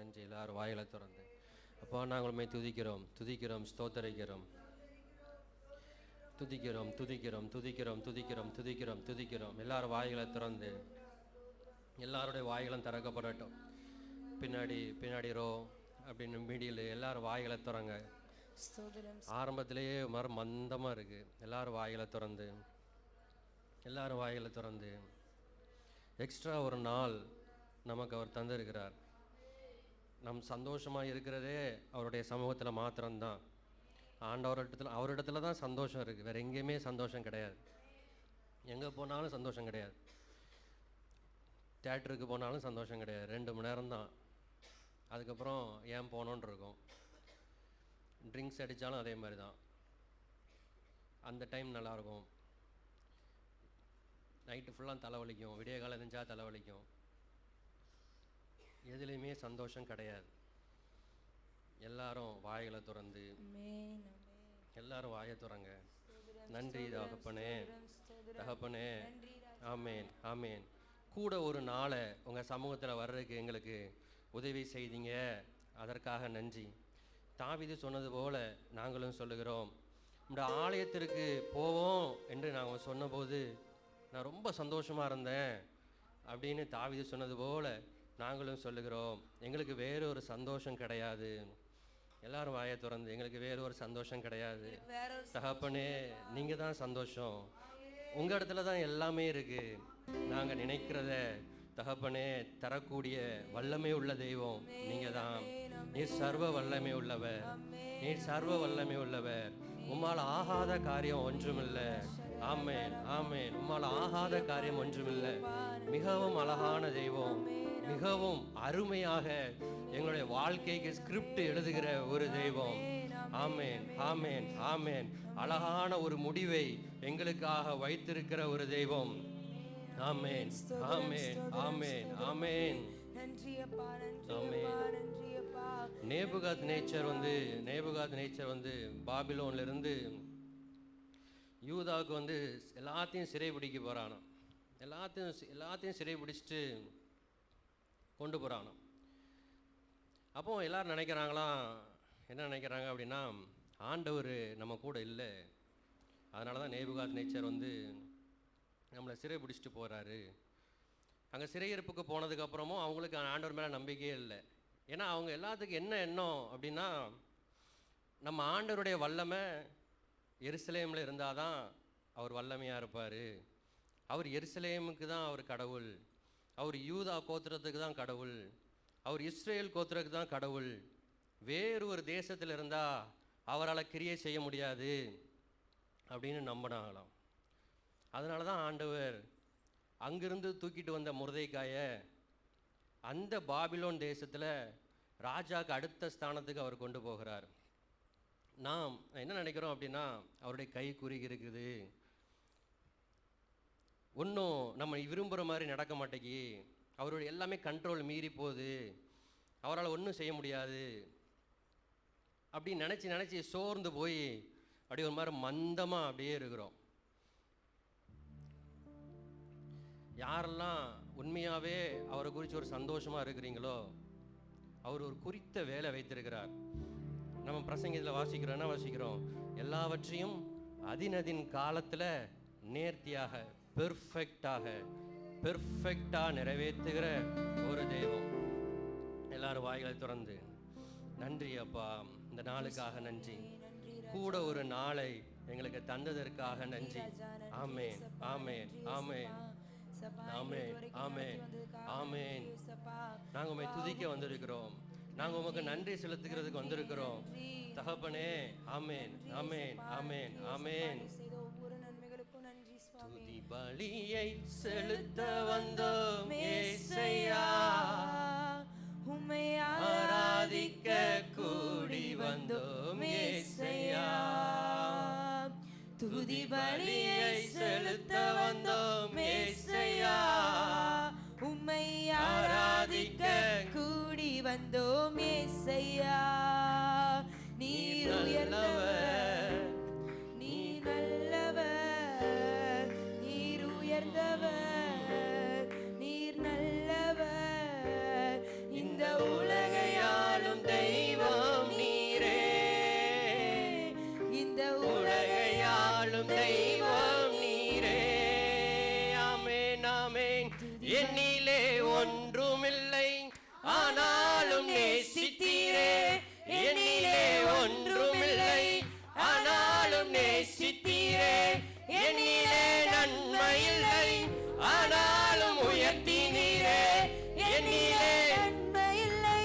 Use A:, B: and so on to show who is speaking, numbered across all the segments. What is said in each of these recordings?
A: நன்றி. எல்லாரும் வாயிலை திறந்து அப்பா நாங்கள் உம்மை துதிக்கிறோம், துதிக்கிறோம், ஸ்தோத்தரிக்கிறோம், துதிக்கிறோம், துதிக்கிறோம், துதிக்கிறோம், துதிக்கிறோம், துதிக்கிறோம், துதிக்கிறோம். எல்லாரும் வாய்களை திறந்து எல்லாருடைய வாய்களும் திறக்கப்படட்டும். பின்னாடி ரோ அப்படின்னு மீடியில் எல்லாரும் வாய்களை திறங்க. ஆரம்பத்திலேயே மந்தமாக இருக்குது. எல்லாரும் வாய்களை திறந்து எல்லாரும் வாய்களை திறந்து எக்ஸ்ட்ரா ஒரு நாள் நமக்கு அவர் தந்திருக்கிறார். நம் சந்தோஷமாக இருக்கிறதே அவருடைய சமூகத்தில் மாத்திரம்தான். அவரிடத்துல தான் சந்தோஷம் இருக்குது. வேறு எங்கேயுமே சந்தோஷம் கிடையாது. எங்கே போனாலும் சந்தோஷம் கிடையாது. தேட்டருக்கு போனாலும் சந்தோஷம் கிடையாது. 2 மணி நேரம் தான். அதுக்கப்புறம் ஏன் போனோன்னு இருக்கும். ட்ரிங்க்ஸ் அடித்தாலும் அதே மாதிரி தான். அந்த டைம் நல்லாயிருக்கும். நைட்டு ஃபுல்லாக தலைவலிக்கும், விடிய காலம் எழுந்தா தலைவலிக்கும். எதுலேயுமே சந்தோஷம் கிடையாது. எல்லாரும் வாய்களை திறந்து எல்லாரும் வாயை திறங்க. நன்றி தகப்பனே, தகப்பனே. ஆமேன், ஆமேன். கூட ஒரு நாளை உங்கள் சமூகத்தில் வர்றதுக்கு எங்களுக்கு உதவி செய்தீங்க, அதற்காக நன்றி. தாவீது சொன்னது போல் நாங்களும் சொல்லுகிறோம். இந்த ஆலயத்திற்கு போவோம் என்று நாங்கள் சொன்னபோது நான் ரொம்ப சந்தோஷமாக இருந்தேன் அப்படின்னு தாவீது சொன்னது போல் நாங்களும் சொல்லுகிறோம். எங்களுக்கு வேறு ஒரு சந்தோஷம் கிடையாது. எல்லாரும் வாயை திறந்து எங்களுக்கு வேறு ஒரு சந்தோஷம் கிடையாது. தகப்பனே, நீங்கள் தான் சந்தோஷம். உங்கள் இடத்துல தான் எல்லாமே இருக்குது. நாங்கள் நினைக்கிறத தகப்பனே தரக்கூடிய வல்லமை உள்ள தெய்வம் நீங்கள் தான். நீர் சர்வ வல்லமை உள்ளவர், நீர் சர்வ வல்லமை உள்ளவர். உம்மால் ஆகாத காரியம் ஒன்றுமில்லை. ஆமேன், ஆமேன். உம்மால் ஆகாத காரியம் ஒன்றுமில்லை. மிகவும் அழகான தெய்வம், மிகவும் அருமையாக எங்களுடைய வாழ்க்கைக்கு ஸ்கிரிப்ட் எழுதுகிற ஒரு தெய்வம். ஆமேன், ஆமேன், ஆமேன். அழகான ஒரு முடிவை எங்களுக்காக வைத்திருக்கிற ஒரு தெய்வம். ஆமேன், ஆமேன், ஆமேன், ஆமேன். நேபுகாத் நேச்சர் வந்து பாபிலோன்ல இருந்து யூதாவுக்கு வந்து எல்லாத்தையும் சிறை பிடிக்க போகிறானோ. எல்லாத்தையும் சிறை பிடிச்சிட்டு கொண்டு போகிறானோ. அப்போ எல்லோரும் என்ன நினைக்கிறாங்க அப்படின்னா, ஆண்டவர் நம்ம கூட இல்லை, அதனால தான் நேபுகாத் நேச்சர் வந்து நம்மளை சிறை பிடிச்சிட்டு போகிறாரு. அங்கே சிறையிருப்புக்கு போனதுக்கப்புறமும் அவங்களுக்கு ஆண்டவர் மேலே நம்பிக்கையே இல்லை. ஏன்னா அவங்க எல்லாத்துக்கும் என்ன எண்ணம் அப்படின்னா, நம்ம ஆண்டவருடைய வல்லமை எருசலேமில் இருந்தால் தான் அவர் வல்லமையாக இருப்பார். அவர் எருசலேமுக்கு தான் அவர் கடவுள், அவர் யூதா கோத்திரத்துக்கு தான் கடவுள், அவர் இஸ்ரேல் கோத்திரத்துக்கு தான் கடவுள். வேறு ஒரு தேசத்தில் இருந்தால் அவரால் கிரியை செய்ய முடியாது அப்படின்னு நம்பினாங்களாம். அதனால தான் ஆண்டவர் அங்கிருந்து தூக்கிட்டு வந்த முர்தெகாயை அந்த பாபிலோன் தேசத்தில் ராஜாவுக்கு அடுத்த ஸ்தானத்துக்கு அவர் கொண்டு போகிறார். நாம் என்ன நினைக்கிறோம் அப்படின்னா, அவருடைய கை குறுகி இருக்குது, ஒன்றும் நம்ம விரும்புகிற மாதிரி நடக்க மாட்டேங்கி, அவருடைய எல்லாமே கண்ட்ரோல் மீறி போகுது, அவரால் ஒன்றும் செய்ய முடியாது அப்படின்னு நினச்சி சோர்ந்து போய் அப்படியே ஒரு மாதிரி மந்தமாக அப்படியே இருக்கிறோம். யாரெல்லாம் உண்மையாகவே அவரை குறித்து ஒரு சந்தோஷமாக இருக்கிறீங்களோ, அவர் ஒரு குறித்த வேலை வைத்திருக்கிறார். நம்ம பிரசங்கத்தில் என்ன வாசிக்கிறோம்? எல்லாவற்றையும் அதினதின் காலத்தில் நேர்த்தியாக பெர்ஃபெக்டாக நிறைவேற்றுகிற ஒரு தெய்வம். எல்லாரும் வாய்களை திறந்து நன்றி அப்பா, இந்த நாளுக்காக நன்றி, கூட ஒரு நாளை எங்களுக்கு தந்ததற்காக நன்றி. ஆமேன், ஆமேன், ஆமேன், ஆமேன், ஆமேன், ஆமேன். நாங்கள் உம்மை துதிக்க வந்திருக்கிறோம், நாங்கள் உமக்கு நன்றி செலுத்துகிறதுக்கு வந்திருக்கிறோம் தகப்பனே. ஆமேன், ஆமேன், ஆமேன், ஆமேன். துதி பலியை செலுத்த வந்தோம் ஏசையா, உம்மை ஆராதிக்க கூடி வந்தோம் ஏசையா. துதி பலியை செலுத்த வந்தோம் ஏசையா, உம்மை ஆராதிக்க கூடி வந்தோம் ஏசையா. நீர் உயர்ந்தவர், நீர் நல்லவர், நீர் உயர்ந்தவர், நீர் நல்லவர். இந்த உலகை ஆனாலும் நேசித்தீரே, என்னிலே ஒன்றுமில்லை. ஆனாலும் நேசித்தீரே, என்னிலே நன்மையில்லை. ஆனாலும் உயர்த்தினீரே, என்னிலே நன்மையில்லை.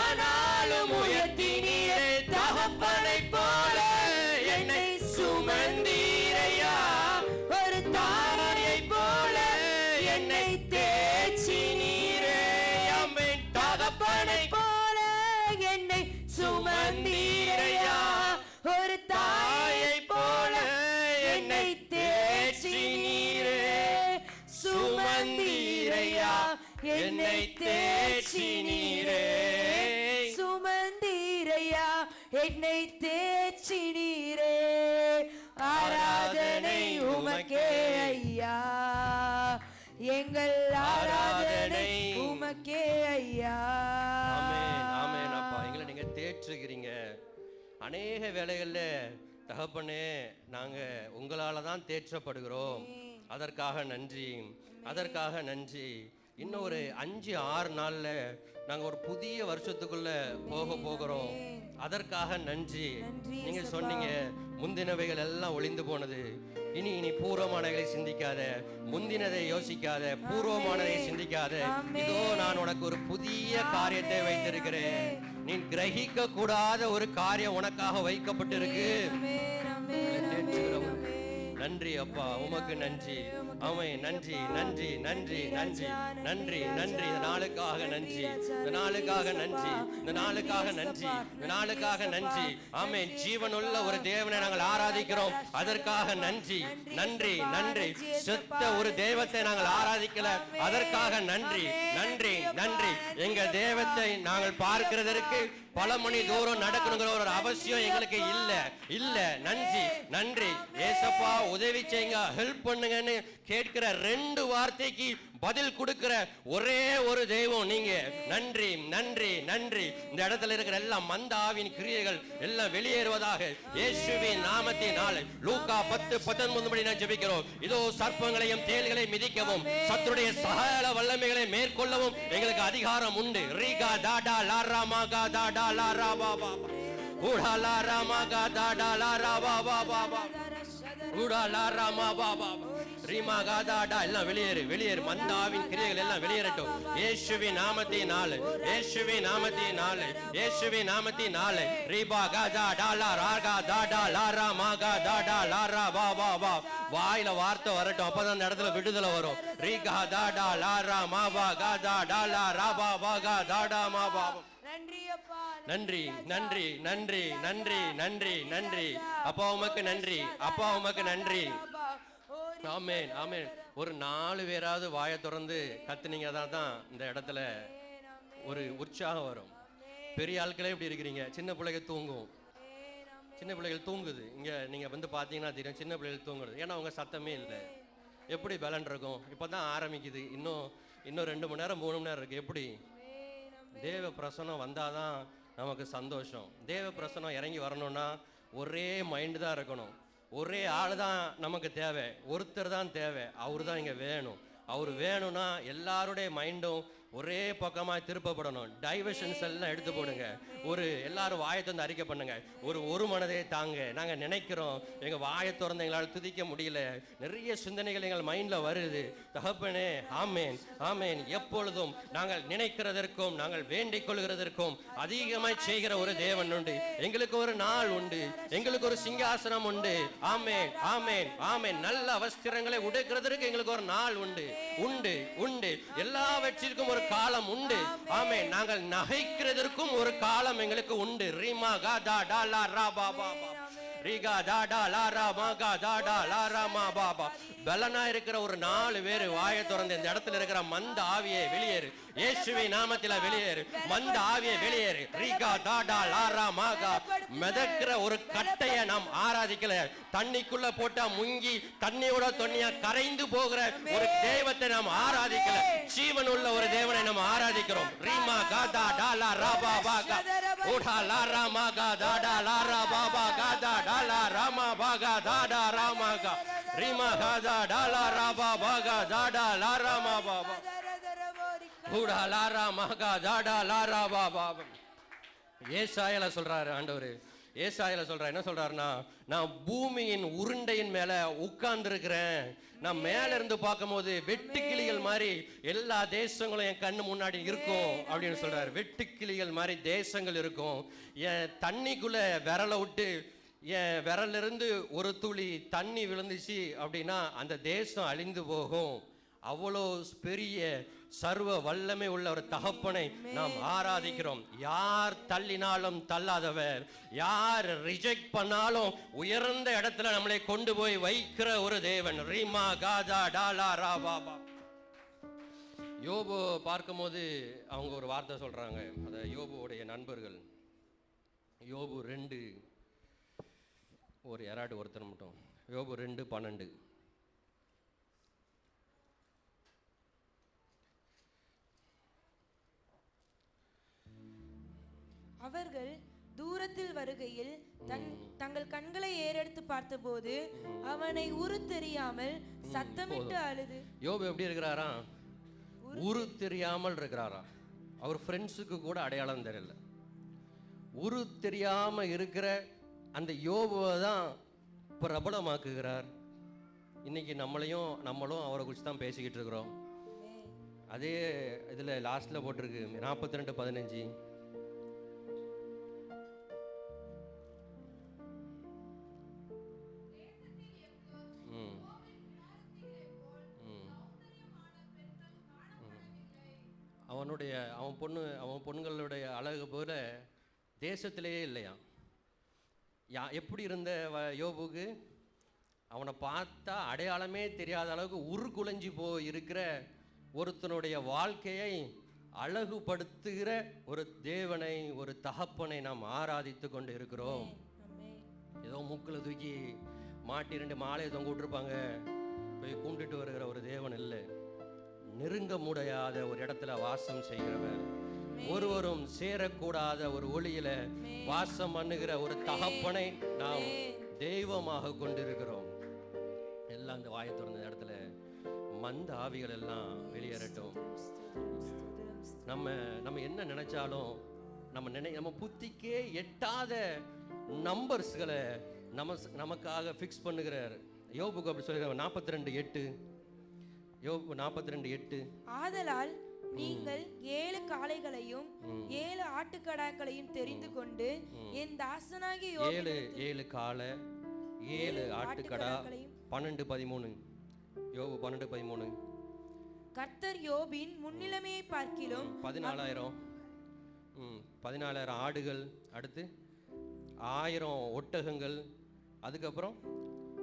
A: ஆனாலும் உயர்த்தினீரே, தகப்பனை போல என்னை சுமந்தீரையா. ஒரு தாயை போல என்னை தேற்றினீரே. ஆமென். தகப்பனை போல என்னை சுமந்தீரையா. ஒரு தாயை போல என்னை தேற்றினீரே. சுமந்தீரையா, என்னை தேற்றினீரே. சுமந்தீரையா, என்னை தேற்றினீரே. ஆராதனை உமக்கே ஐயா, எங்கள் ஆராதனை உமக்கே ஐயா. ஆமென், ஆமென். அப்பா, எங்களை நீங்க தேற்றுகிறீங்க. அநேக வேளைகள்ல தகப்பனே, நாங்க உங்களால தான் தேற்றப்படுகிறோம். அதற்காக நன்றி, அதற்காக நன்றி. இன்னும் ஒரு 5-6 நாள்ல நாங்க ஒரு புதிய வருஷத்துக்குள்ள போகிறோம். அதற்காக நன்றி. நீங்க சொன்னீங்க முந்தினவைகள் எல்லாம் ஒளிந்து போனது, இனி பூர்வமானவைகளை சிந்திக்காத, முந்தினதை யோசிக்காத, பூர்வமானதை சிந்திக்காத. இதோ நான் உனக்கு ஒரு புதிய காரியத்தை வைத்திருக்கிறேன். நீ கிரகிக்க கூடாத ஒரு காரியம் உனக்காக வைக்கப்பட்டிருக்கு. நன்றி அப்பா, உமக்கு நன்றி. ஆமென். நன்றி, நன்றி, நன்றி, நன்றி, நன்றி, நன்றி. இந்த நாளுக்காக நன்றி, இந்த நாளுக்காக நன்றி, இந்த நாளுக்காக நன்றி, இந்த நாளுக்காக நன்றி. ஆமென். ஜீவனுள்ள ஒரு தேவனை நாங்கள் ஆராதிக்கிறோம். அதற்காக நன்றி, நன்றி, நன்றி. செத்த ஒரு தெய்வத்தை நாங்கள் ஆராதிக்கல. அதற்காக நன்றி, நன்றி, நன்றி. எங்க தெய்வத்தை நாங்கள் பார்க்கிறதற்கு பல மணி தூரம் நடக்கணுங்கிற ஒரு அவசியம் எங்களுக்கு இல்ல. நன்றி, நன்றி. ஏசப்பா உதவி செய்யுங்க, ஹெல்ப் பண்ணுங்கன்னு கேட்கிற 2 வார்த்தைக்கு பதில் கொடுக்கிற ஒரே ஒரு தெய்வம் நீங்க. நன்றி, நன்றி, நன்றி. இந்த இடத்துல இருக்கிற எல்லா மந்த ஆவியின் கிரியைகள் எல்லாம் வெளியேறுவதாக இயேசுவின் நாமத்தினாலே. லூக்கா 10:19 நான் ஜெபிக்கிறோம். இதோ சர்ப்பங்களையும் தேள்களையும் மிதிக்கவும் சத்துருடைய சகல வல்லமைகளை மேற்கொள்ளவும் எங்களுக்கு அதிகாரம் உண்டு. ரீகா டாடா லாரா மாகா டாடா லாரா பாபா ஊடா லாரா மாகா டாடா லாரா பாபா பாபா ஊடா லாரா மா பாபா ரீமா காதாடா. எல்லாம் வெளியேறு. மந்தாவின் கிரியைகள் எல்லாம் வெளியேறட்டும் இயேசுவின் நாமத்தினாலே, இயேசுவின் நாமத்தினாலே, இயேசுவின் நாமத்தினாலே. ரீபா காதா டாலா ராகா தாடா லாரா மாகா தாடா லாரா பா பா பா. வாயில வார்த்தை வரட்டும், அப்பதான் அந்த இடத்துல விடுதலை வரும். ரீகா தாடா லாரா மாபா காதா டாலா ராபா பாகா தாடா மாபா. நன்றி, நன்றி, நன்றி, நன்றி, நன்றி, நன்றி. அப்பா உமக்கு நன்றி, அப்பா உமக்கு நன்றி. ஆமென், ஆமென். ஒரு 4 பேராவது வாயை திறந்து கத்துனீங்க தான் இந்த இடத்துல ஒரு உற்சாகம் வரும். பெரிய ஆட்களே இப்படி இருக்கிறீங்க. சின்ன பிள்ளைகள் தூங்கும், சின்ன பிள்ளைகள் தூங்குது. இங்க நீங்க வந்து பாத்தீங்கன்னா தெரியும், சின்ன பிள்ளைகள் தூங்குறது. ஏன்னா அவங்க சத்தமே இல்லை. எப்படி பலன் இருக்கும்? இப்பதான் ஆரம்பிக்குது. இன்னும் 2 மணி நேரம் 3 மணி நேரம் இருக்கு. எப்படி தேவ பிரசனம் வந்தாதான் நமக்கு சந்தோஷம். தேவ பிரசனம் இறங்கி வரணும்னா ஒரே மைண்டு தான் இருக்கணும். ஒரே ஆள் தான் நமக்கு தேவை. ஒருத்தர் தான் தேவை. அவரு தான் இங்கே வேணும். அவர் வேணும்னா எல்லாருடைய மைண்டும் ஒரே பக்கமாக திருப்பப்படணும். டைவர்ஷன்ஸ் எல்லாம் எடுத்து போடுங்க. எல்லாரும் வாயை திறந்து அறிக்கை பண்ணுங்க. ஒரு மனதை தாங்க. நாங்கள் நினைக்கிறோம், எங்கள் வாயை திறந்து எங்களால் துதிக்க முடியல. நிறைய சிந்தனைகள் எங்கள் மைண்டில் வருது. தகப்பனே, ஆமேன், ஆமேன். எப்பொழுதும் நாங்கள் நினைக்கிறதற்கும் நாங்கள் வேண்டிக் கொள்கிறதற்கும் அதிகமாய் செய்கிற ஒரு தேவன் உண்டு. எங்களுக்கு ஒரு நாள் உண்டு, எங்களுக்கு ஒரு சிங்காசனம் உண்டு. ஆமேன், ஆமேன், ஆமேன். நல்ல வஸ்திரங்களை உடுக்கிறதற்கு எங்களுக்கு ஒரு நாள் உண்டு, உண்டு, உண்டு. எல்லாவற்றிற்கும் ஒரு காலம் உண்டு. ஆமென். நாங்கள் நகைக்கிறதற்கும் ஒரு காலம் எங்களுக்கு உண்டு. ரீமா காதா டாலா ராபா பாபா ரீகா டாடா லாரா மாகா டாடா லாரா மா பாபா. பலனா இருக்கிற ஒரு 4 பேர் வாயை திறந்து இந்த இடத்துல இருக்கிற மந்த ஆவியை வெளியேறு. இயேசுவின் நாமத்தில வெளியேறு. மந்த ஆவியை வெளியேறு. ரீகா டாடா லாரா மாகா. மிதக்கிற ஒரு கட்டையை நாம் ஆராதிக்கல. தண்ணிக்குள்ள போட்டா முங்கி தண்ணியோட தண்ணியா கரைந்து போகிற ஒரு தெய்வத்தை நாம் ஆராதிக்கல. ஜீவன் உள்ள ஒரு தேவனை நாம் ஆராதிக்கிறோம். ரீமா காதா டாலா ராபா பாகா ஓடா லாரா மாகா டாடா லாரா பாபா காதா டாலா ராமா பாகா டாடா ராமாகா ரீமா காதா டாலா ராபா பாகா டாடா லாரா மா பாபா. ஊடா லாரா மகா ஜாடா லாரா பாபா. ஏசாயால சொல்றாரு ஆண்டவர், ஏசாயால சொல்றாரு, என்ன சொல்றாருன்னா, நான் பூமியின் உருண்டையின் மேல உட்கார்ந்து இருக்கிறேன். நான் மேல இருந்து பார்க்கும் போது வெட்டுக்கிளிகள் மாதிரி எல்லா தேசங்களும் என் கண்ணு முன்னாடி இருக்கும் அப்படின்னு சொல்றாரு. வெட்டுக்கிளிகள் மாதிரி தேசங்கள் இருக்கும். என் தண்ணிக்குள்ள விரலை விட்டு என் விரல்ல இருந்து ஒரு துளி தண்ணி விழுந்துச்சு அப்படின்னா அந்த தேசம் அழிந்து போகும். அவ்வளோ பெரிய சர்வ வல்லமை உள்ள ஒரு தகப்பனை நாம் ஆராதிக்கிறோம். யார் தள்ளினாலும் தள்ளாதவர், யார் ரிஜெக்ட் பண்ணாலும் உயர்ந்த இடத்துல நம்மளை கொண்டு போய் வைக்கிற ஒரு தேவன். ரீமா காஜா டாலா ரா பாபா. யோபு பார்க்கும்போது அவங்க ஒரு வார்த்தை சொல்றாங்க. அத யோபுடைய நண்பர்கள், யோபு 2 ஒரு யாராட்டு ஒருத்தர் மட்டும், யோபு 2:12.
B: அவர்கள் தூரத்தில் வருகையில் தங்கள் கண்களை ஏறெடுத்து பார்த்தபோது அவனை உரு தெரியாமல் சத்தமிட்டு அழுது.
A: யோபு எப்படி இருக்கிறாரா? உரு தெரியாமல் இருக்கிறாரா. அவர் ஃப்ரெண்ட்ஸுக்கு கூட அடையாளம் தெரியல. உரு தெரியாம இருக்கிற அந்த யோபுவை தான் பிரபலமாக்குகிறார். இன்னைக்கு நம்மளும் அவரை குறித்து தான் பேசிக்கிட்டு இருக்கிறோம். அதே இதுல லாஸ்ட்ல போட்டிருக்கு 42:15. அவன் பொண்ணுங்களுடைய அழகு போல தேசத்திலேயே இல்லையா. எப்படி இருந்த யோபுக்கு, அவனை பார்த்தா அடையாளமே தெரியாத அளவுக்கு உருக்குலைஞ்சி இருக்கிற ஒருத்தனுடைய வாழ்க்கையை அழகுபடுத்துகிற ஒரு தேவனை, ஒரு தகப்பனை நாம் ஆராதித்து கொண்டு இருக்கிறோம். ஏதோ மூக்கில் தூக்கி மாட்டி 2 மாலையை தொங்க விட்டுருப்பாங்க போய் கும்பிட்டுட்டு வருகிற ஒரு தேவன் இல்லை. நெருங்க முடியாத ஒரு இடத்துல வாசம் செய்கிறவர், ஒருவரும் சேரக்கூடாத ஒரு ஒளியில வாசம் பண்ணுகிற ஒரு தகப்பனை நாம் தெய்வமாக கொண்டிருக்கிறோம். எல்லாம் அந்த வாயை திறந்த இடத்துல மந்த ஆவிகள் எல்லாம் வெளியேறட்டும். நம்ம என்ன நினைச்சாலும் நம்ம புத்திக்கே எட்டாத நம்பர்ஸ்களை நமக்காக ஃபிக்ஸ் பண்ணுகிறார். யோபுக்கு அப்படி சொல்லுகிறார் 42:8. யோபு 42:8.
B: ஆதலால் நீங்கள் 7 காளைகளையும் 7 ஆட்டுக்கடாக்களையும் தெரிந்து கொண்டு என் தாசனாகிய யோபு
A: 7 காளை 7 ஆட்டுக்கடா 12:13. யோபு 12:13.
B: கர்த்தர் யோபின் முன்னிலைமையை பார்க்கிலும்
A: 14,000 ஆடுகள், அடுத்து 1000 ஒட்டகங்கள், அதுக்கப்புறம்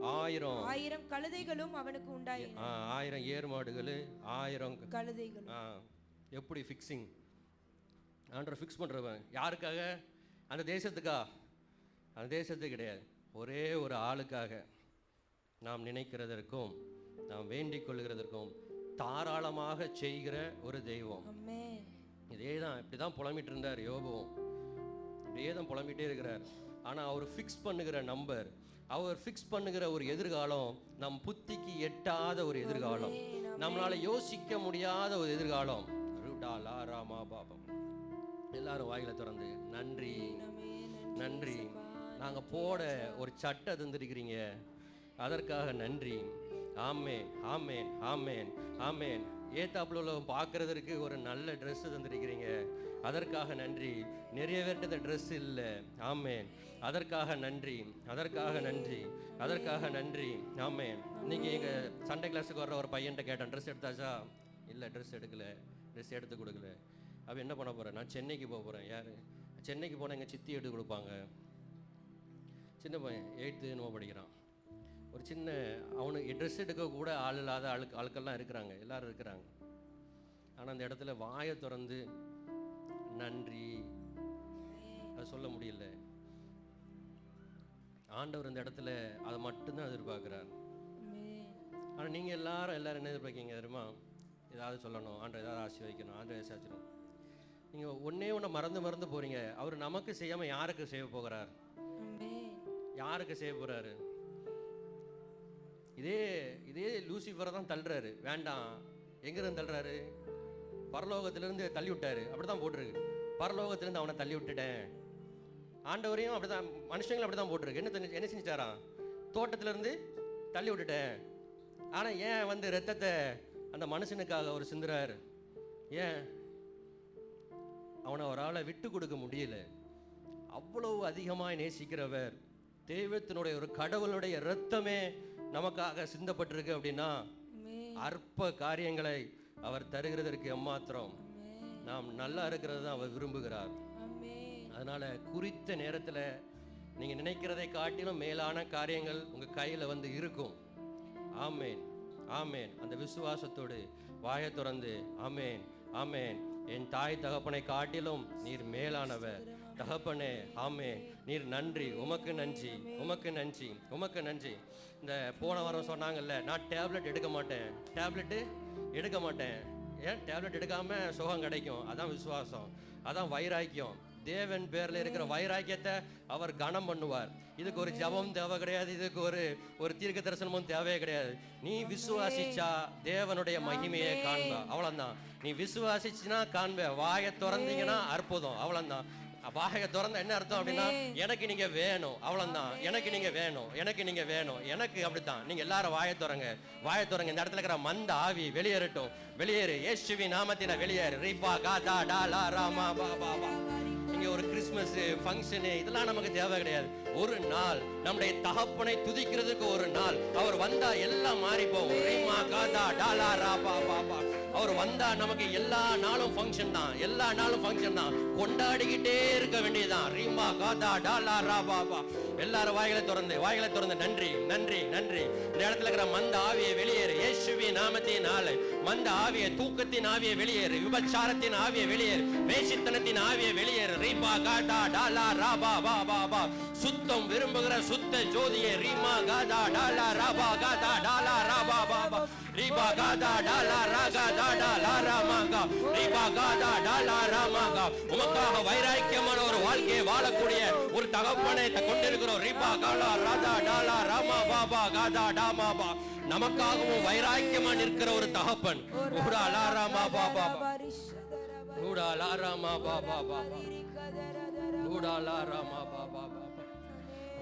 A: 1000
B: கழுதைகளும் அவனுக்கு உண்டாயின.
A: 1000 ஏர் மாடுகள், 1000
B: கழுதைகள்.
A: எப்படி ஃபிக்ஸிங் ஆண்டவர் ஃபிக்ஸ் பண்றவன் யாருக்காக? அந்த தேசத்துக்கா? அந்த தேசத்துக்கு கிடையாது. ஒரே ஒரு ஆளுக்காக நாம் நினைக்கிறதற்கும் நாம் வேண்டிக் கொள்கிறதற்கும் தாராளமாக செய்கிற ஒரு தெய்வம். இதேதான், இப்படிதான் புலம்பிட்டு இருந்தார் யோபுவும். இப்படியே தான் புலம்பிட்டே இருக்கிறார். ஆனால் அவர் ஃபிக்ஸ் பண்ணுகிற நம்பர், அவர் ஃபிக்ஸ் பண்ணுகிற ஒரு எதிர்காலம் நம் புத்திக்கு எட்டாத ஒரு எதிர்காலம், நம்மளால யோசிக்க முடியாத ஒரு எதிர்காலம். எல்லாரும் வாயில திறந்து நன்றி நன்றி. நாங்க போட ஒரு சட்டை தந்திருக்கிறீங்க, அதற்காக நன்றி. ஆமேன் ஆமேன் ஆமேன் ஆமேன். ஏத்தாப்புல பார்க்கறதற்கு ஒரு நல்ல ட்ரெஸ் தந்திருக்கிறீங்க, அதற்காக நன்றி. நிறைய பேர்கிட்ட இந்த ட்ரெஸ் இல்லை. ஆமேன், அதற்காக நன்றி, அதற்காக நன்றி, அதற்காக நன்றி. ஆமேன். இன்னைக்கு எங்கள் சண்டே கிளாஸுக்கு வர்ற ஒரு பையன்கிட்ட கேட்டேன், ட்ரெஸ் எடுத்தாச்சா? இல்லை, ட்ரெஸ் எடுக்கல, ட்ரெஸ் எடுத்து கொடுக்கல. அப்போ என்ன பண்ண போகிறேன்? நான் சென்னைக்கு போக போகிறேன். யார்? சென்னைக்கு போனால் எங்கள் சித்தி எடுத்து கொடுப்பாங்க. சின்ன பையன் 8th என்னமோ படிக்கிறான். ஒரு சின்ன அவனுக்கு ட்ரெஸ் எடுக்க கூட ஆள் இல்லாத ஆட்கள்லாம் இருக்கிறாங்க, எல்லாரும் இருக்கிறாங்க. ஆனால் அந்த இடத்துல வாயை திறந்து நன்றி அது சொல்ல முடியல. ஆண்டவர் இந்த இடத்துல அதை மட்டும்தான் எதிர்பார்க்கிறார். ஆனால் நீங்கள் எல்லாரும் என்ன எதிர்பார்க்கீங்க தெரியுமா? ஏதாவது சொல்லணும், ஆண்டவர் ஏதாவது ஆசீர்வதிக்கணும், ஆண்டவர் ஆசீர்வதிக்கணும். நீங்கள் ஒன்று மறந்து போகிறீங்க. அவர் நமக்கு செய்யாமல் யாருக்கு செய்ய போகிறார்? யாருக்கு செய்ய போகிறாரு? இதே லூசிஃபரை தான் தள்ளுறாரு. வேண்டாம், எங்கிருந்து தள்ளுறாரு? பரலோகத்திலிருந்து தள்ளி விட்டாரு, அப்படிதான் போட்டிருக்கு. பரலோகத்திலிருந்து அவனை தள்ளி விட்டுட்டேன். ஆண்டவரையும் அப்படிதான், மனுஷங்களும் அப்படிதான் போட்டிருக்கு. என்ன செஞ்சுட்டாராம்? தோட்டத்திலிருந்து தள்ளி விட்டுட்டேன். ஆனா ஏன் வந்து ரத்தத்தை அந்த மனுஷனுக்காக அவர் சிந்துறாரு? ஏன்? அவனை அவரால் விட்டு கொடுக்க முடியல. அவ்வளவு அதிகமாய் நேசிக்கிறவர். தெய்வத்தினுடைய ஒரு கடவுளுடைய ரத்தமே நமக்காக சிந்தப்பட்டிருக்கு அப்படின்னா அற்ப காரியங்களை அவர் தருகிறதற்கு எம்மாத்திரம் நாம் நல்லா இருக்கிறது தான் அவர் விரும்புகிறார். அதனால குறித்த நேரத்தில் நீங்க நினைக்கிறதை காட்டிலும் மேலான காரியங்கள் உங்க கையில வந்து இருக்கும். ஆமேன், ஆமேன். அந்த விசுவாசத்தோடு வாயை திறந்து ஆமேன், ஆமேன், என் தாய் தகப்பனை காட்டிலும் நீர் மேலானவர் தகப்பனே, ஆமே, நீர் நன்றி, உமக்கு நன்றி, உமக்கு நன்றி, உமக்கு நன்றி. இந்த போன வாரம் சொன்னாங்கல்ல, நான் டேப்லெட் எடுக்க மாட்டேன், டேப்லெட்டு எடுக்க மாட்டேன். ஏன்? டேப்லெட் எடுக்காம சுகம் கிடைக்கும். அதான் விசுவாசம், அதான் வைராக்கியம். தேவன் பேர்ல இருக்கிற வைராக்கியத்தை அவர் கனம் பண்ணுவார். இதுக்கு ஒரு ஜபம் தேவை கிடையாது, இதுக்கு ஒரு தீர்க்க தரிசனமும் தேவையே கிடையாது. நீ விசுவாசிச்சா தேவனுடைய மகிமையை காண்பா, அவ்வளவுதான். நீ விசுவாசிச்சுனா காண்ப. வாயை திறந்தீங்கன்னா அற்புதம், அவ்வளவுதான். வாயை திறந்த என்ன அர்த்தம் அப்படின்னா, எனக்கு நீங்க வேணும், அவ்வளவுதான். எனக்கு நீங்க வேணும், எனக்கு நீங்க வேணும், எனக்கு அப்படித்தான். நீங்க எல்லாரும் வாயை திறங்க, வாயை திறங்க. இந்த இடத்துல இருக்கிற மந்த ஆவி வெளியேறட்டும், வெளியேறு, இயேசுவின் நாமத்தினால வெளியேறு. ரீபா காதா டாலா ராமா பாபா. இங்க ஒரு கிறிஸ்மஸ் ஃபங்க்ஷனு இதெல்லாம் நமக்கு தேவை கிடையாது. ஒரு நாள் நம்முடைய தகப்பனை துதிக்கிறதுக்கு ஒரு நாள் அவர் வந்தா எல்லாம் மாறி போகும். ரீமா காதா டாலா ராபா பாபா. அவர் வந்தா நமக்கு எல்லா நாளும் ஃபங்க்ஷன் தான், எல்லா நாளும் ஃபங்க்ஷன் தான். கொண்டாடிக்கிட்டே இருக்க வேண்டியதுதான். ரீமா காதா டாலா ராபா பாபா. எல்லாரும் வாய்களை திறந்து, வாய்களை திறந்து நன்றி, நன்றி, நன்றி. இந்த இடத்துல இருக்கிற மந்த ஆவியை வெளியேறு, இயேசுவின் நாமத்தினாலே. மந்த ஆவியை, தூக்கத்தின் ஆவியை வெளியேறு, விபச்சாரத்தின் ஆவியை வெளியேறு, வேசித்தனத்தின் ஆவியை வெளியேறு. ரீபா காதா டாலா ராபா பாபா பா. சுத்தம் விரும்புகிற சுத்த ஜோதியே ரீமா காதா டாலா ராபா காதா டாலா ராபா பாபா. ரீபா காதா டாலா ராகா டாடா லாராமாகா. ரீபா காதா டாலா ராமாகா. உமக்காக வைராக்கியமான ஒரு வாழ்க்கையை வாழக்கூடிய ஒரு தகப்பனை கொண்டிருக்கிறோம். ரீபா காலா ராதா டாலா ராமா பாபா காதா டாமா பா. நமக்காகவும் வைராக்கியமா நிற்கிற ஒரு தகப்பன். ஊடா லாராமா பாபா, ஊடா லாராமா பாபா பாபா, ஊடா லாராமா பாபா பாபா,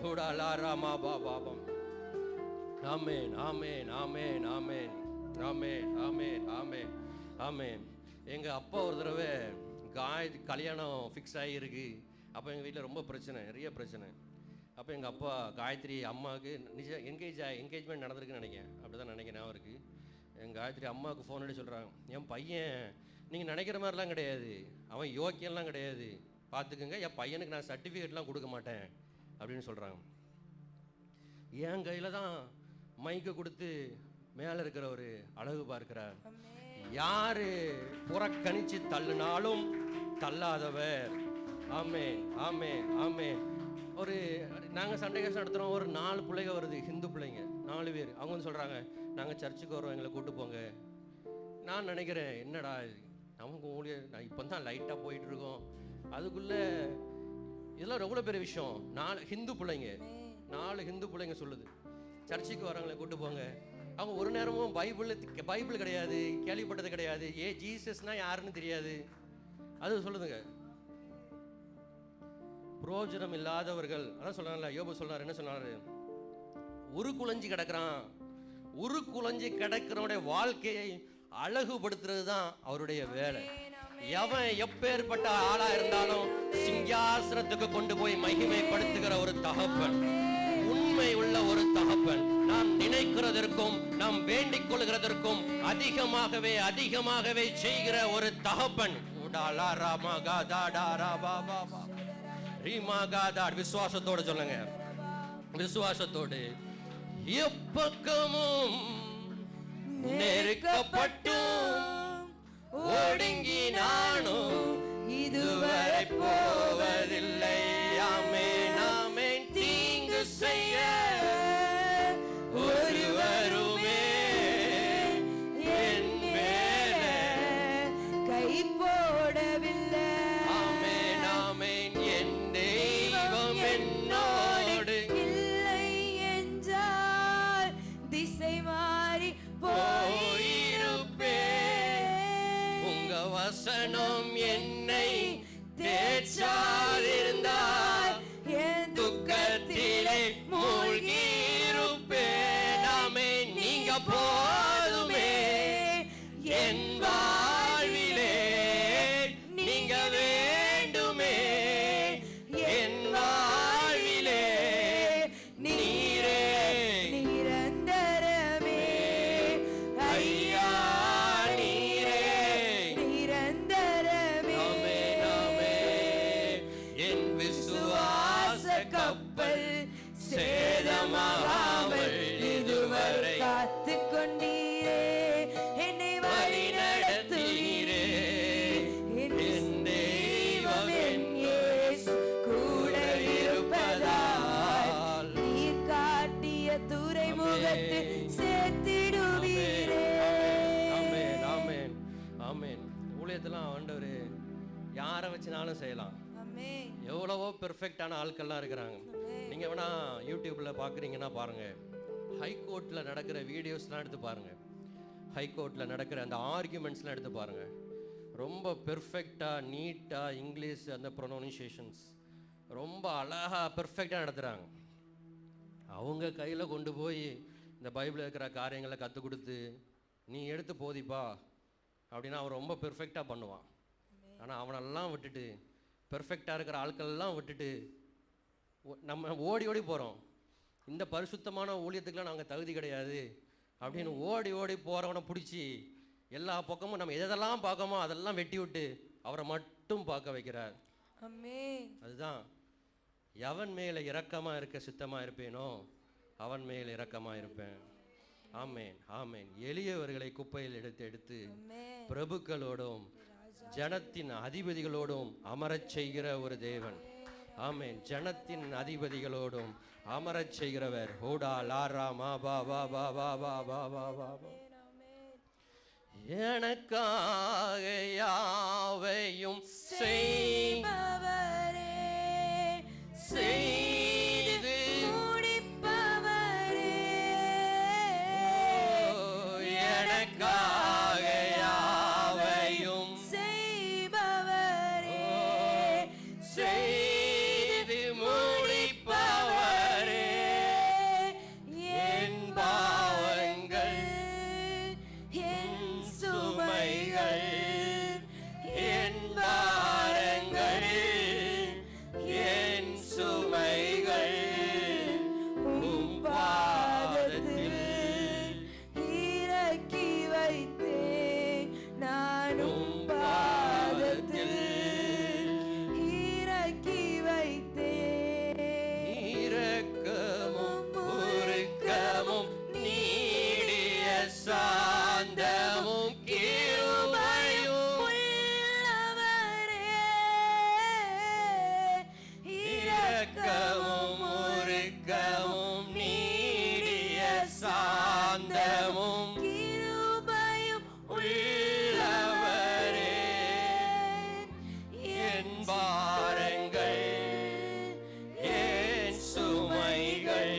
A: ஊடா லாராமா பாபா பாபா. ஆமென், ஆமென், ஆமென், ஆமென், ஆமென், ஆமென், ஆமென், ஆமென். எங்க அப்பா ஒரு தடவை கல்யாணம் ஃபிக்ஸ் ஆகியிருக்கு. அப்போ எங்கள் வீட்டில் ரொம்ப பிரச்சனை, நிறைய பிரச்சனை. அப்போ எங்கள் அப்பா காயத்ரி அம்மாவுக்கு என்கேஜ்மெண்ட் நடந்திருக்குன்னு நினைக்கிறேன், அப்படி தான் நினைக்கிறேன் அவருக்கு. எங்கள் காயத்ரி அம்மாவுக்கு ஃபோன் பண்ணி சொல்கிறாங்க, என் பையன் நீங்கள் நினைக்கிற மாதிரிலாம் கிடையாது, அவன் யோக்கியம்லாம் கிடையாது, பார்த்துக்குங்க, என் பையனுக்கு நான் சர்டிஃபிகேட்லாம் கொடுக்க மாட்டேன் அப்படின்னு சொல்கிறாங்க. என் கையில் தான் மைக்கை கொடுத்து மேலே இருக்கிற ஒரு அழகு பார்க்கிறார். யாரு புறக்கணிச்சு தள்ளினாலும் தள்ளாதவர். ஆமே, ஆமே, ஆமே. ஒரு நாங்கள் சண்டே கேஸ் நடத்துகிறோம், ஒரு 4 பிள்ளைங்க வருது, ஹிந்து பிள்ளைங்க 4 பேர். அவங்க வந்து சொல்கிறாங்க, நாங்கள் சர்ச்சுக்கு வரோம், எங்களை கூப்பிட்டு போங்க. நான் நினைக்கிறேன், என்னடா அவங்க ஊழியர், நான் இப்போ தான் லைட்டாக போயிட்டுருக்கோம், அதுக்குள்ளே இதெல்லாம் எவ்வளோ பெரிய விஷயம். 4 ஹிந்து பிள்ளைங்க, 4 ஹிந்து பிள்ளைங்க சொல்லுது, சர்ச்சுக்கு வரவங்களை கூப்பிட்டு போங்க. அவங்க ஒரு நேரமும் பைபிள் கிடையாது, கேள்விப்பட்டது கிடையாது, ஜீசஸ்னா யாருன்னு தெரியாது. அது சொல்லுதுங்க, புரோஜனம் இல்லாதவர்கள். அதான் சொல்றாங்கல்ல, யோபு சொல்றாரு, என்ன சொன்னாரு, உருக்குலைஞ்சி கிடக்கிறான். உருக்குலைஞ்சி கிடக்கிறவனுடைய வாழ்க்கையை அழகுபடுத்துறது தான் அவருடைய வேலை. எவன் எப்பேற்பட்ட ஆளா இருந்தாலும் சிங்காசனத்துக்கு கொண்டு போய் மகிமைப்படுத்துகிற ஒரு தகப்பன், உண்மை உள்ள ஒரு தகப்பன். நாம் நினைக்கிறதற்கும் நாம் வேண்டிக் கொள்கிறதற்கும் அதிகமாகவே அதிகமாகவே செய்கிற ஒரு தகப்பன். விசுவாசத்தோடு சொல்லுங்க, விசுவாசத்தோடு. எப்பக்கமும் நெருக்கப்பட்டும் ஒடுங்கி நானும் இதுவரை போவதில்லை. ஆமென், ஆமென். தீங்கு செய்ய ஒருவருமே என் மேலே கை போடவில்லை. ஆமென், ஆமென். என் தெய்வம் என்னோடு இல்லை என்றால் திசை மாறி போயிருப்பேன். உங்க மனம் என்னை தேற்றாதிருந்தால் என் துக்கத்திலே மூழ்கியிருப்பேன். ஆமென். நீங்க போதுமே என் வாழ்விலே, நீங்க வேண்டுமே என் வாழ்விலே, நீரே
B: நிரந்தரமே
A: ஐயா நீரே
B: நிரந்தரமே.
A: ஆமென் ஆமென். என் விசுவாச கப்பல் சேதமாகாமல் இதுவரை
B: காத்து கொண்டீரே, என்னை வழி நடத்துவீரே. என் தெய்வம் என் இயேசு கூட இருப்பதால் நீர் காட்டிய துறைமுகத்தில் சேர்த்திடுவீரே.
A: ஆமென் ஆமென் ஆமென். ஊழியத்தெல்லாம் ஆண்டவர் யாரை வச்சுனாலும் செய்யலாம்.
B: ஆமென்.
A: எவ்வளவோ பெர்ஃபெக்டான ஆட்கள்லாம் இருக்கிறாங்க. நீங்கள் வேணா யூடியூப்பில் பார்க்குறீங்கன்னா பாருங்கள், ஹைகோர்ட்டில் நடக்கிற வீடியோஸ்லாம் எடுத்து பாருங்கள், ஹைகோர்ட்டில் நடக்கிற அந்த ஆர்கியூமெண்ட்ஸ்லாம் எடுத்து பாருங்கள். ரொம்ப பெர்ஃபெக்டாக நீட்டாக இங்கிலீஷ் அந்த ப்ரொனவுன்சியேஷன்ஸ் ரொம்ப அழகாக பெர்ஃபெக்டாக நடத்துகிறாங்க. அவங்க கையில் கொண்டு போய் இந்த பைபிளில் இருக்கிற காரியங்களை கற்றுக் கொடுத்து நீ எடுத்து போதிப்பா அப்படின்னா அவன் ரொம்ப பெர்ஃபெக்டாக பண்ணுவான். ஆனால் அவனெல்லாம் விட்டுட்டு, பெர்ஃபெக்டாக இருக்கிற ஆட்களெல்லாம் விட்டுட்டு நம்ம ஓடி ஓடி போகிறோம். இந்த பரிசுத்தமான ஊழியத்துக்குலாம் நாங்கள் தகுதி கிடையாது அப்படின்னு ஓடி ஓடி போகிறவனை பிடிச்சி எல்லா பக்கமும் நம்ம எதெல்லாம் பார்க்கமோ அதெல்லாம் வெட்டி விட்டு அவரை மட்டும் பார்க்க வைக்கிறார்.
B: ஆமென்.
A: அதுதான், எவன் மேலே இரக்கமாக இருக்க சித்தமாக இருப்பேனோ அவன் மேல் இரக்கமாக இருப்பேன். ஆமேன் ஆமேன். எளியவர்களை குப்பையில் எடுத்து எடுத்து
B: ஆமென்.
A: பிரபுக்களோடும் ஜனத்தின் அதிபதிகளோடும் அமரச் செய்கிற ஒரு தேவன். ஆமேன். ஜனத்தின் அதிபதிகளோடும் அமரச் செய்கிறவர். ஓடா லாரா மா பா பா பா பா பா பா பா பா பா. எனக்காக யாவையும்
B: செய்பவரே,
A: செய்து
B: முடிப்பவரே,
A: எனக்காக யாவையும்
B: செய்பவரே,
A: செய்து முடிப்பவரே. என் பாவங்கள்
B: என் சுமைகள்,
A: என் பாரங்கள் என் சுமைகள் உம் பாதத்தில்
B: இறக்கி வைத்தேன். நான் உம் பாதத்தில் இறக்கி வைத்தேன்.
A: இரக்கமும் உருக்கமும் நீடிய சாந்தமும் கிருபையும்
B: உள்ளவரே,
A: இரக்கமும் உருக்கமும் நீடிய சாந்தமும்
B: கிருபையும்
A: உள்ளவரே. என் பாரங்கள் என் சுமைகள்,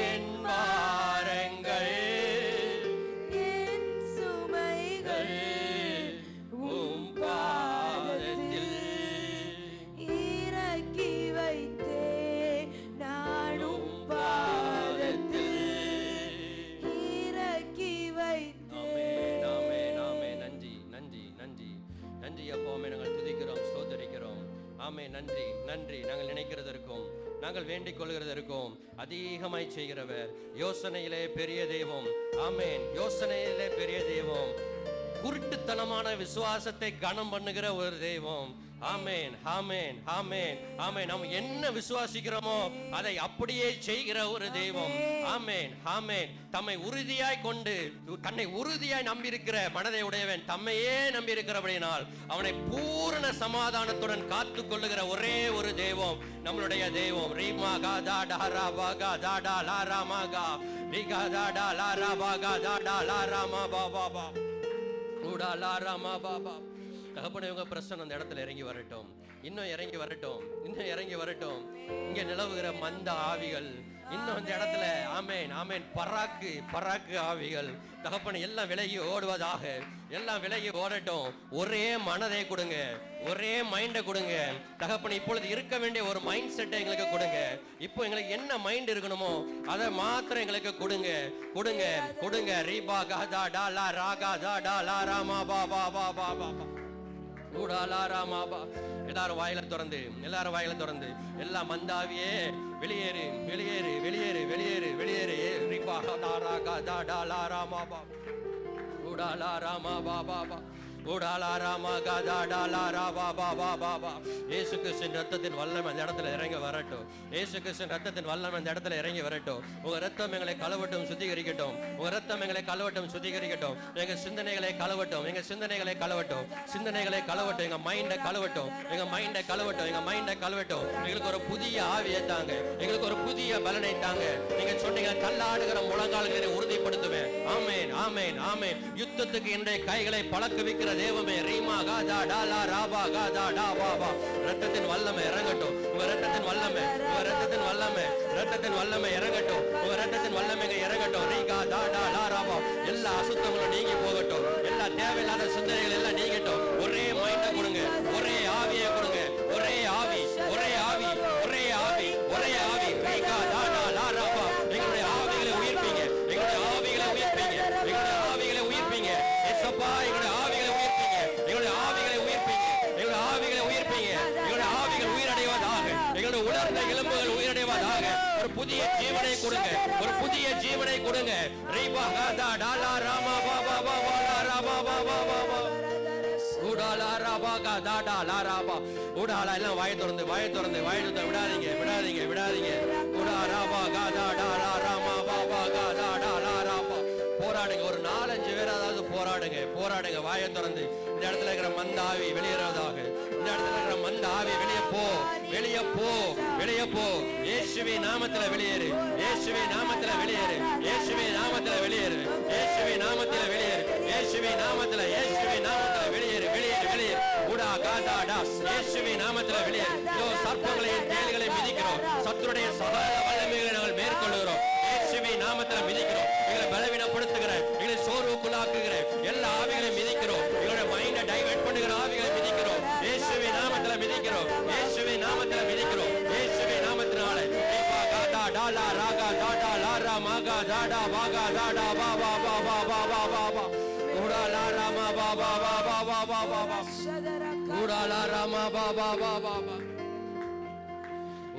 A: என் பாரங்கள்
B: என் சுமைகள்
A: உம் பாதத்தில்
B: இறக்கி வைத்தேன். நான் உம் பாதத்தில் இறக்கி வைத்தேன்.
A: ஆமென் ஆமென். நன்றி நன்றி நன்றி நன்றி அப்போமே நாங்கள் துதிக்கிறோம், ஸ்தோத்தரிக்கிறோம். ஆமென். நன்றி நன்றி. நாங்கள் நினைக்கிறதற்கும் நாங்கள் வேண்டிக் கொள்கிறதற்கும் அதிகமாய் செய்கிறவர். யோசனையிலே பெரிய தெய்வம். ஆமென். யோசனையிலே பெரிய தெய்வம். குருட்டுத்தனமான விசுவாசத்தை கனம் பண்ணுகிற ஒரு தெய்வம். ஆமென் ஆமென் ஆமென் ஆமென். நாம் என்ன விசுவாசிக்கிறோமோ அதை அப்படியே செய்கிற ஒரு தெய்வம். ஆமென் ஆமென். தம்மை உறுதியாய் கொண்டு தன்னை உறுதியாய் நம்பியிருக்கிற மனதை உடையவன் தம்மையே நம்பியிருக்கிறபடினால் அவனை பூரண சமாதானத்துடன் காத்து கொள்ளுகிற ஒரே ஒரு தெய்வம் நம்மளுடைய தெய்வம். ரீமா காதா டாரா பாகா தாடா லாரா மாகா ரிகா தாடா லாரா பாகா தாடா லாரா மா பாபா பா உடா லாரா மா பாபா. தகப்பனே உங்க பிரசன்னம் அந்த இடத்துல இறங்கி வரட்டும், இன்னும் இறங்கி வரட்டும், இன்னும் இறங்கி வரட்டும். இங்க நிலவுகிற மந்த ஆவிகள் இன்னும் அந்த இடத்துல ஆமேன் ஆமேன் பராக்கு ஆவிகள் தகப்பனே எல்லாம் விலகி ஓடுவதாக, எல்லாம் விலகி ஓடட்டும். ஒரே மனதை கொடுங்க, ஒரே மைண்டை கொடுங்க தகப்பனே. இப்பொழுது இருக்க வேண்டிய ஒரு மைண்ட் செட்டை எங்களுக்கு கொடுங்க. இப்போ எங்களுக்கு என்ன மைண்ட் இருக்கணுமோ அதை மாத்திரம் எங்களுக்கு கொடுங்க, கொடுங்க, கொடுங்க. ரீபா காதா டாலா ராகா தா டாலா ராமா பா பா பா பா பா ஊடாலா ராமா பா. எல்லாரும் வாயில திறந்து, எல்லாரும் வாயில திறந்து, எல்லா மந்தாவியே வெளியேறு, வெளியேறு, வெளியேறு, வெளியேறு, வெளியேறு. ரீபா காதா ராகா தா டாலா ராமா பா ஊடாலா ராமா பா பா பா ஊடாலா ராமா காதா டாலா ரா பா பா பா பா பா. இயேசு கிறிஸ்துவின் ரத்தத்தின் வல்லமை அந்த இடத்துல இறங்கி வரட்டும். இயேசு கிறிஸ்துவின் ரத்தத்தின் வல்லமை அந்த இடத்துல இறங்கி வரட்டும். உங்க ரத்தம் எங்களை கழுவட்டும், சுத்திகரிக்கட்டும். உங்க ரத்தம் எங்களை கழுவட்டும், சுத்திகரிக்கட்டும். எங்க சிந்தனைகளை கழுவட்டும், எங்க சிந்தனைகளை கழுவட்டும், சிந்தனைகளை கழுவட்டும். எங்க மைண்டை கழுவட்டும், எங்க மைண்டை கழுவட்டும், எங்க மைண்டை கழுவட்டும். எங்களுக்கு ஒரு புதிய ஆவியை தாங்க, எங்களுக்கு ஒரு புதிய பலனை தாங்க. நீங்க சொன்னீங்க தள்ளாடுகிற முழங்கால்களை உறுதிப்படுத்துவேன். ஆமேன் ஆமேன் ஆமேன். யுத்தத்துக்கு இன்றைய கைகளை பழக்குவிக்கிற தேவமே. ரீமா காதா டாலா ராபா காதா டா பாபா. ரத்தத்தின் வல்லமை இறங்கட்டும், உங்க ரத்தத்தின் வல்லமை, உங்க ரத்தத்தின் வல்லமை, ரத்தத்தின் வல்லமை இறங்கட்டும், உங்க ரத்தத்தின் வல்லமை இறங்கட்டும். ரீகா தா டா லா ராபா. எல்லா அசுத்தங்களும் நீங்கி போகட்டும், எல்லா தேவையில்லாத சிந்தனைகள் எல்லாம் நீங்கட்டும். ஒரே மைண்டை கொடுங்க, ஒரே ஆவியை கொடுங்க, ஒரே ஆவி, ஒரே ஆவி, ஒரே ஆவி, ஒரே ஆவி. ரீகா தா டா லா ராபா. எங்களுடைய ஆவிகளை உயிர்ப்பீங்க, எங்களுடைய ஆவிகளை உயிர்ப்பீங்க, எங்களுடைய ஆவிகளை உயிர்ப்பீங்க. ஏசப்பா எங்களுடைய ஆவிகளை உயிர்ப்பீங்க, எங்களுடைய ஆவிகளை உயிர்ப்பீங்க, எங்களுடைய ஆவிகளை உயிர்ப்பீங்க. எங்களுடைய ஆவிகள் உயிரடைவதாக, எங்களுடைய உலர்ந்த எலும்புகள் உயிரடைவதாக. ஒரு புதிய ஜீவனை கொடுங்க, ஒரு புதிய ஜீவனை கொடுங்க. ரீபா காதா டாலா ராமா பா பா பா பா லா ராபா பா பா பா பா ஊடாலா ராபா காதா டாலா ராபா ஊடாலா. எல்லாம் வாயை திறந்து, வாயை திறந்து, வாயை திறந்து. விடாதீங்க, விடாதீங்க, விடாதீங்க. ஊடா ராபா காதா டாலா ராமா பா பா காதா டாலா ராபா. போராடுங்க, ஒரு 4-5 பேர் அதாவது போராடுங்க, போராடுங்க. வாயை திறந்து இந்த இடத்துல இருக்கிற மந்த ஆவி வெளியேறதாக, இந்த இடத்துல இருக்கிற மந்த ஆவி வெளியே போ, வெளியே போ, வெளியே போ. இயேசுவே நாமத்துல வெளியேறு, இயேசுவே நாமத்துல வெளியேறு, இயேசுவே நாமத்துல வெளியேறு, இயேசுவே நாமத்துல வெளியேறு, இயேசுவே நாமத்துல, இயேசுவே நாமத்துல வெளியேறு, வெளியேறு, வெளியேறு. ஊடா காதா டா. இயேசுவே நாமத்துல வெளியேறு. இதோ சர்ப்பங்களையும் தேள்களை மிதிக்கிறோம், சத்துருடைய சகல வல்லமைகளை நாங்கள் மேற்கொள்கிறோம். இயேசுவே நாமத்துல மிதிக்கிறோம். எங்களை பலவீனப்படுத்துகிற, எங்களை சோர்வுக்குள்ளாக்குகிற எல்லா ஆவிகளை மிதிக்கிறோம். எங்களுடைய மைண்டை டைவர்ட் பண்ணுகிற ஆவிகளை மிதிக்கிறோம். இயேசுவே நாமத்துல மிதிக்கிறோம், இயேசுவே நாமத்துல மிதிக்கிறோம். இயேசுவே நாமத்தினால ரீபா காதா டாலா ராகா டாடா லாரா மாகா டாடா பாகா டாடா பா பா பா பா பா பா பா பா ஊடா லாரா மா பா பா பா பா பா பா பா பா ஊடா லாரா மா பா பா பா பா பா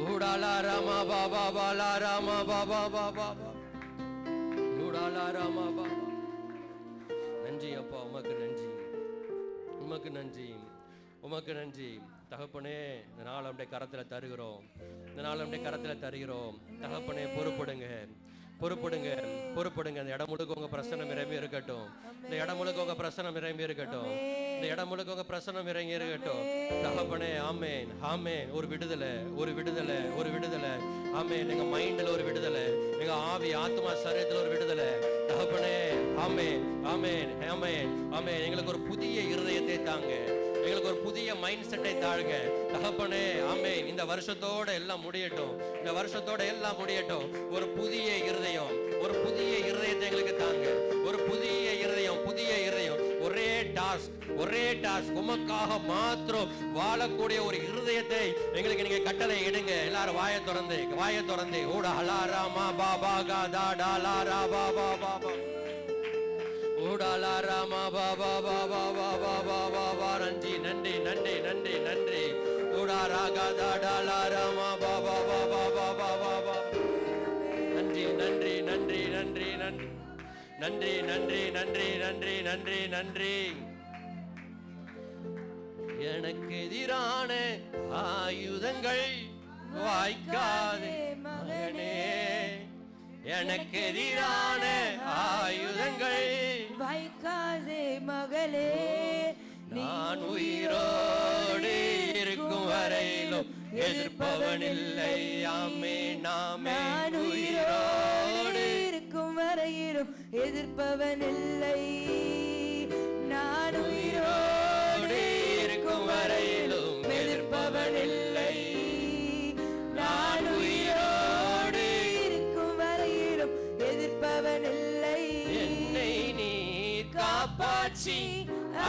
A: ஊடா லாரா மா பா பா பா லாரா மா பா பா பா பா பா ஊடா லாரா மா பா பா. நன்றி அப்பா, உமக்கு நன்றி, உமக்கு நன்றி, உமக்கு நன்றி தகப்பனே. இந்த நாள் அப்படியே கரத்தில் தருகிறோம், இந்த நாள் அப்படியே கரத்தில் தருகிறோம் தகப்பனே. பொறுப்படுங்க, பொறுப்படுங்க, பொறுப்படுங்க. இந்த இடம் முழுக்க உங்க பிரசனம் இறங்கி இருக்கட்டும், இந்த இடம் முழுக்க உங்க பிரசனம் இறங்கி இருக்கட்டும், இந்த இடம் முழுக்க உங்க பிரசனம் இறங்கி இருக்கட்டும் தகப்பனே. ஆமேன் ஆமேன். ஒரு விடுதலை, ஒரு விடுதலை, ஒரு விடுதலை. ஆமேன். எங்க மைண்ட்ல ஒரு விடுதலை, எங்க ஆவி ஆத்மா சரீரத்துல ஒரு விடுதலை தகப்பனே. ஆமேன் ஆமேன் ஆமேன் ஆமேன். எங்களுக்கு ஒரு புதிய இருதயத்தை தாங்க, எங்களுக்கு ஒரு புதிய மைண்ட் செட்டை தாழுங்க தகப்பனே. ஆமேன். இந்த வருஷத்தோட எல்லாம் முடியட்டும், இந்த வருஷத்தோட எல்லாம் முடியட்டும். ஒரு புதிய இருதயம், ஒரு புதிய இருதயத்தை எங்களுக்கு தாங்க, ஒரு புதிய இருதயம், புதிய இருதயம். ஒரே டாஸ்க், ஒரே டாஸ்க், உமக்காக மாத்திரம் வாழக்கூடிய ஒரு இருதயத்தை எங்களுக்கு நீங்க கட்டளை இடுங்க. எல்லாரும் வாயை திறந்து, வாயை திறந்து. ஊடா ஹலாரா மா பா பா கா தா டா லா ரா பா பா பா பா ஊடா லா ரா மா பா பா பா பா பா பா பா பா பா. நன்றி நன்றி நன்றி நன்றி நன்றி. ஊடா ரா கா தா டா லா ரா மா பா பா பா பா பா பா பா பா. நன்றி நன்றி நன்றி நன்றி நன்றி நன்றி நன்றி நன்றி நன்றி நன்றி நன்றி. எனக்கு எதிரான ஆயுதங்கள் வாய்க்காதே மகனே, எனக்கு எதிரான ஆயுதங்கள்
B: வாய்க்காதே மகளே.
A: நான் உயிரோடு இருக்கும் வரையிலும் எதிர்ப்பவனில்லை. ஆமே நாமே.
B: நான் உயிரோடு இருக்கும் வரையிலும் எதிர்ப்பவனில்லை. நான் உயிரோடு
A: வரையிலும் எதிர்ப்பவனில்லை. நான் உயிரோடு
B: இருக்கும் வரையிலும் எதிர்ப்பவனில்லை.
A: என்னை நீர் காப்பாற்றி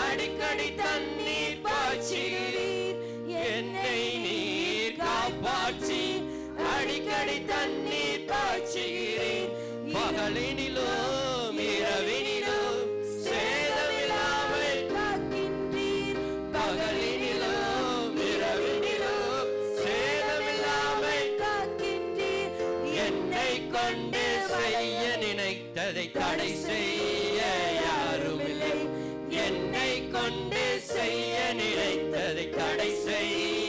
A: அடிக்கடி தண்ணீர் பாய்ச்சுகிறீர். என்னை நீர் காப்பாற்றி அடிக்கடி தண்ணீர் பாய்ச்சுகிறீர். பகலினிலும் இரவினிலும் சேதமில்லாமல்
B: காக்கின்றீர்.
A: பகலினிலும் இரவினிலும் சேதமில்லாமல்
B: காக்கின்றீர்.
A: என்னை கொண்டு செய்ய நினைத்ததை தடை செய்ய யாருமில்லை. என்னை கொண்டு செய்ய நினைத்ததை தடை செய்ய